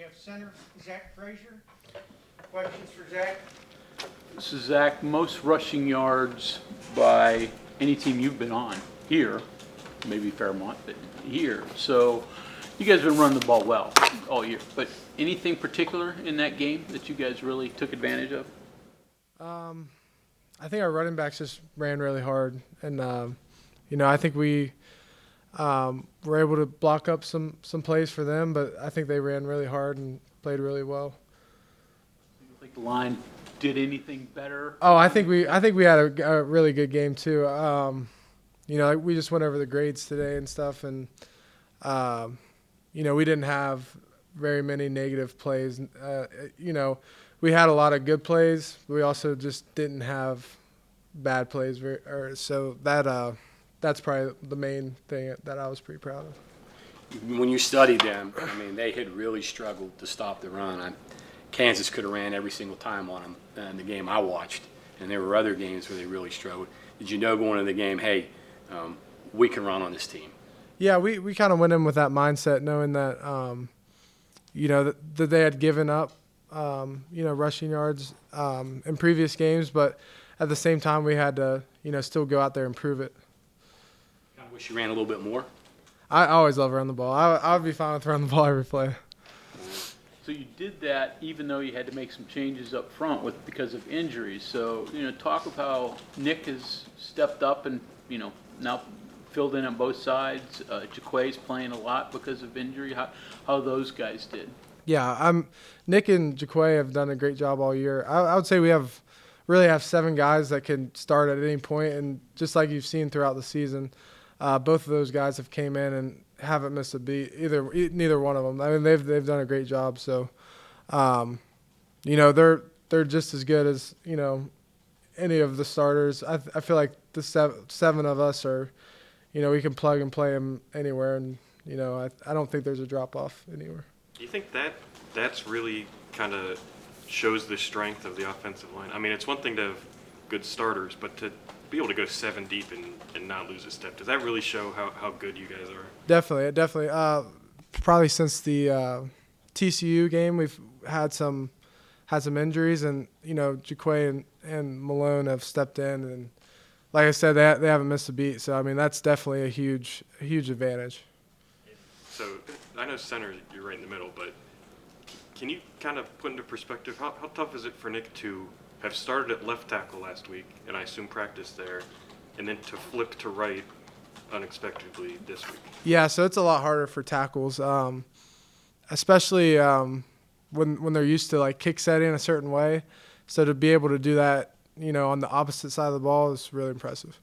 have center Zach Frazier. Questions for Zach? This is Zach, most rushing yards by any team you've been on here, maybe Fairmont, but here. So you guys have been running the ball well all year. But anything particular in that game that you guys really took advantage of? I think our running backs just ran really hard. And, I think we were able to block up some plays for them, but I think they ran really hard and played really well. Do you think the line did anything better? Oh, I think we had a really good game too. We just went over the grades today and stuff, and we didn't have very many negative plays. We had a lot of good plays. We also just didn't have bad plays. So that's probably the main thing that I was pretty proud of. When you studied them, they had really struggled to stop the run. Kansas could have ran every single time on them in the game I watched, and there were other games where they really struggled. Did you know going into the game, hey, we can run on this team? Yeah, we kind of went in with that mindset, knowing that, that they had given up, rushing yards in previous games, but at the same time we had to, still go out there and prove it. I wish you ran a little bit more. I always love running the ball. I would be fine with running the ball every play. So you did that even though you had to make some changes up front because of injuries. So, talk of how Nick has stepped up and, now filled in on both sides. Jaquay's playing a lot because of injury. How those guys did. Yeah, Nick and Jaquay have done a great job all year. I would say we really have 7 guys that can start at any point, and just like you've seen throughout the season, both of those guys have came in and haven't missed a beat. Neither one of them. They've done a great job. So, they're just as good as any of the starters. I feel like the 7 of us are, we can plug and play them anywhere, and I don't think there's a drop off anywhere. Do you think that's really kind of shows the strength of the offensive line? It's one thing to have good starters, but to be able to go 7 deep and not lose a step, does that really show how good you guys are? Definitely. Probably since the TCU game, we've had some injuries, and Jaquay and Malone have stepped in, and like I said, they haven't missed a beat. So that's definitely a huge advantage. So I know center, you're right in the middle, but can you kind of put into perspective how tough is it for Nick to have started at left tackle last week, and I assume practice there, and then to flip to right unexpectedly this week? Yeah, so it's a lot harder for tackles, especially when they're used to like kick setting a certain way. So to be able to do that, on the opposite side of the ball is really impressive.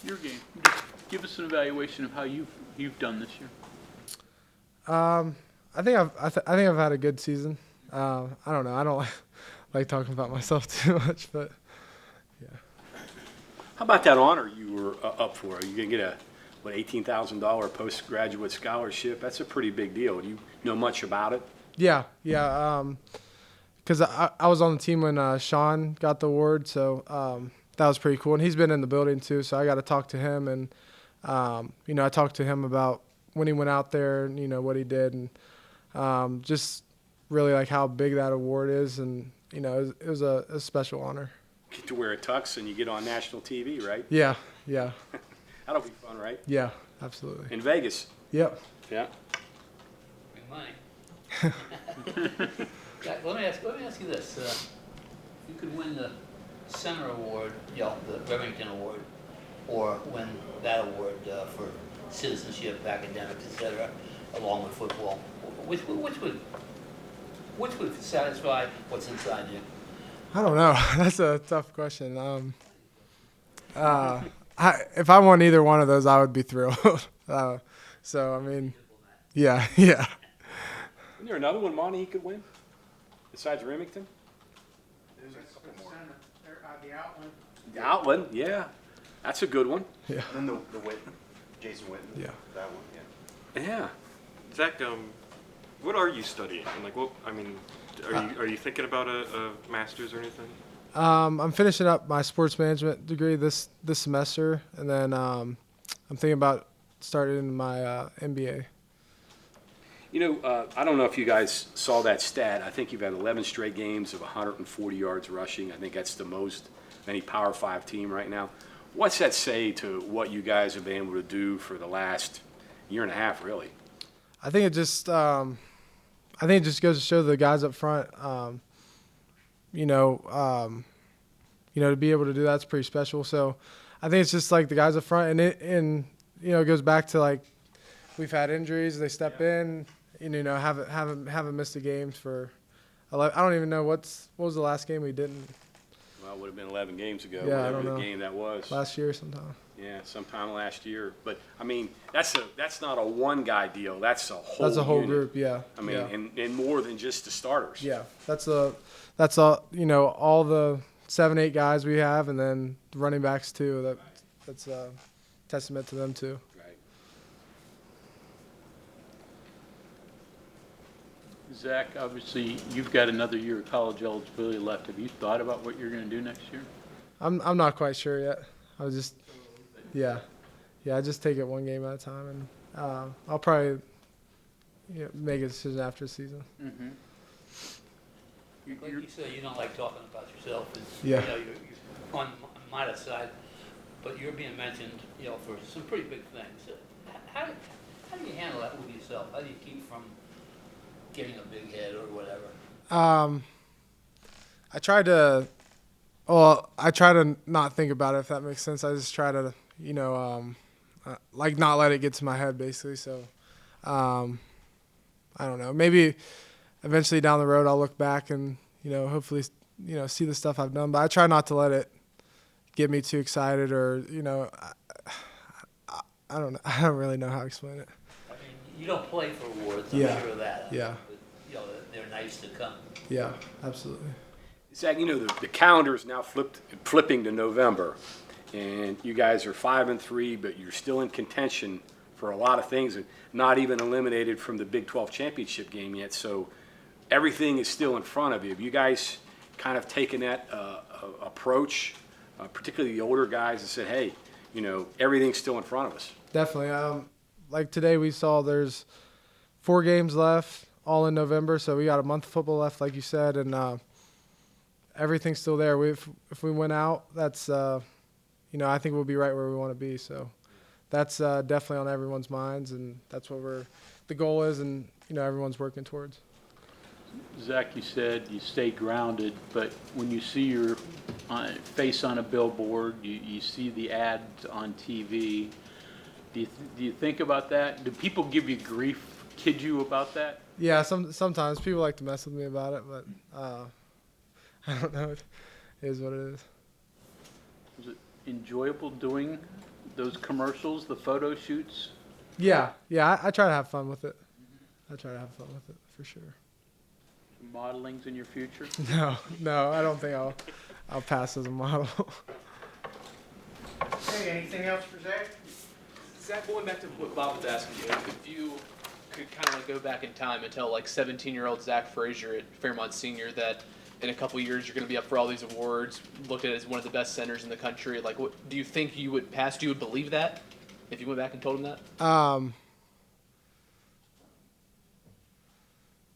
Your game. Just give us an evaluation of how you've done this year. I think I've had a good season. I don't know. I don't like talking about myself too much, but yeah. How about that honor you were up for? Are you going to get a $18,000 postgraduate scholarship? That's a pretty big deal. Do you know much about it? Yeah. Because I was on the team when Sean got the award, so that was pretty cool. And he's been in the building too, so I got to talk to him, and I talked to him about when he went out there, and what he did, and just really like how big that award is, and it was a special honor. Get to wear a tux and you get on national TV, right? Yeah. That'll be fun, right? Yeah, absolutely. In Vegas. Yep. Yeah. Big money. Jack, let me ask you this: if you could win the Center Award, the Remington Award, or win that award for citizenship, academics, etc., along with football, which would satisfy what's inside you? I don't know. That's a tough question. If I won either one of those, I would be thrilled. Yeah. Isn't there another one Monty he could win besides Remington? There's a couple more. The Outland. The Outland, yeah. That's a good one. Yeah. And then the Witten, Jason Witten. Yeah. That one, yeah. Yeah. Zach, what are you studying? Are you thinking about a master's or anything? I'm finishing up my sports management degree this semester, and then I'm thinking about starting my MBA. I don't know if you guys saw that stat. I think you've had 11 straight games of 140 yards rushing. I think that's the most of any Power 5 team right now. What's that say to what you guys have been able to do for the last year and a half, really? I think it just goes to show the guys up front, to be able to do that's pretty special. So I think it's just like the guys up front, and it goes back to like we've had injuries. They step in, haven't missed a game for 11. I don't even know what was the last game we didn't. Well, it would have been 11 games ago, Yeah, I whatever don't the know. game that was. Last year sometime. Yeah, sometime last year. But I mean, that's not a one guy deal. That's a whole. That's a whole unit. group. Yeah. I mean, yeah. and more than just the starters. Yeah, that's all. All the 7-8 guys we have, and then the running backs too. That's a testament to them too. Right. Zach, obviously, you've got another year of college eligibility left. Have you thought about what you're going to do next year? I'm not quite sure yet. I was just, I just take it one game at a time, and I'll probably make a decision after the season. Mm-hmm. Like you said, you don't like talking about yourself, and Yeah. you're on my side, but you're being mentioned, for some pretty big things. How do you handle that with yourself? How do you keep from getting a big head or whatever? I try to not think about it, if that makes sense. I just try to, not let it get to my head, basically. So, I don't know. Maybe eventually down the road I'll look back and, hopefully, see the stuff I've done. But I try not to let it get me too excited or, I don't know. I don't really know how to explain it. I mean, you don't play for awards, I'm Yeah. sure of that. Yeah. But, they're nice to come. Yeah, absolutely. Zach, the calendar is now flipping to November, and you guys are 5-3, but you're still in contention for a lot of things, and not even eliminated from the Big 12 championship game yet. So everything is still in front of you. Have you guys kind of taken that approach, particularly the older guys, and said, hey, everything's still in front of us? Definitely. Like today we saw there's 4 games left, all in November, so we got a month of football left, like you said, and everything's still there. If we win out, that's I think we'll be right where we want to be. So that's definitely on everyone's minds, and that's what the goal is, and everyone's working towards. Zach, you said you stay grounded, but when you see your face on a billboard, you see the ads on TV, do you think about that? Do people give you grief, kid you about that? Yeah, sometimes people like to mess with me about it, but I don't know. It is what it is. Was it enjoyable doing those commercials, the photo shoots? Yeah, I try to have fun with it. I try to have fun with it, for sure. Modeling's in your future? No, I don't think I'll pass as a model. Okay, anything else for Zach? Zach, going back to what Bob was asking you, if you could kind of go back in time and tell 17-year-old Zach Frazier at Fairmont Senior that in a couple years you're going to be up for all these awards, looked at as one of the best centers in the country, what do you think you would pass? Do you would believe that if you went back and told him that?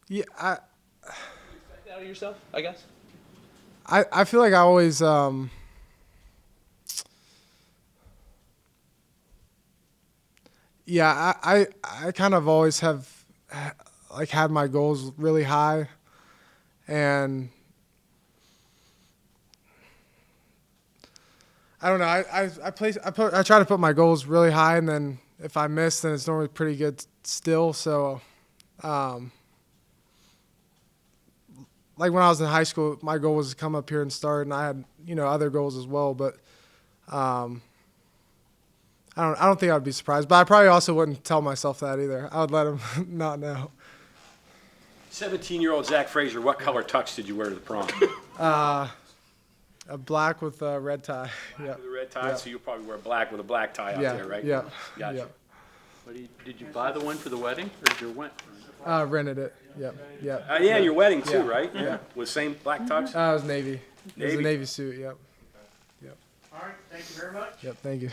Yeah, Expect that out of yourself, I guess. I feel like I always I kind of always have had my goals really high, and I don't know. I try to put my goals really high, and then if I miss, then it's normally pretty good still. So, like when I was in high school, my goal was to come up here and start, and I had other goals as well. But I don't think I'd be surprised. But I probably also wouldn't tell myself that either. I would let him not know. 17-year-old Zach Frazier, what color tux did you wear to the prom? A black with a red tie. Yeah. With a red tie, Yep. so you'll probably wear black with a black tie out there, right? Yeah. Gotcha. What did you buy the one for the wedding, or did you rent? Rented it. Yep. Yep. Yeah, your wedding too, Yeah. right? Yeah. With same black tux? It was Navy. It was a Navy? Navy suit. Yep. All right, thank you very much. Yep. Thank you.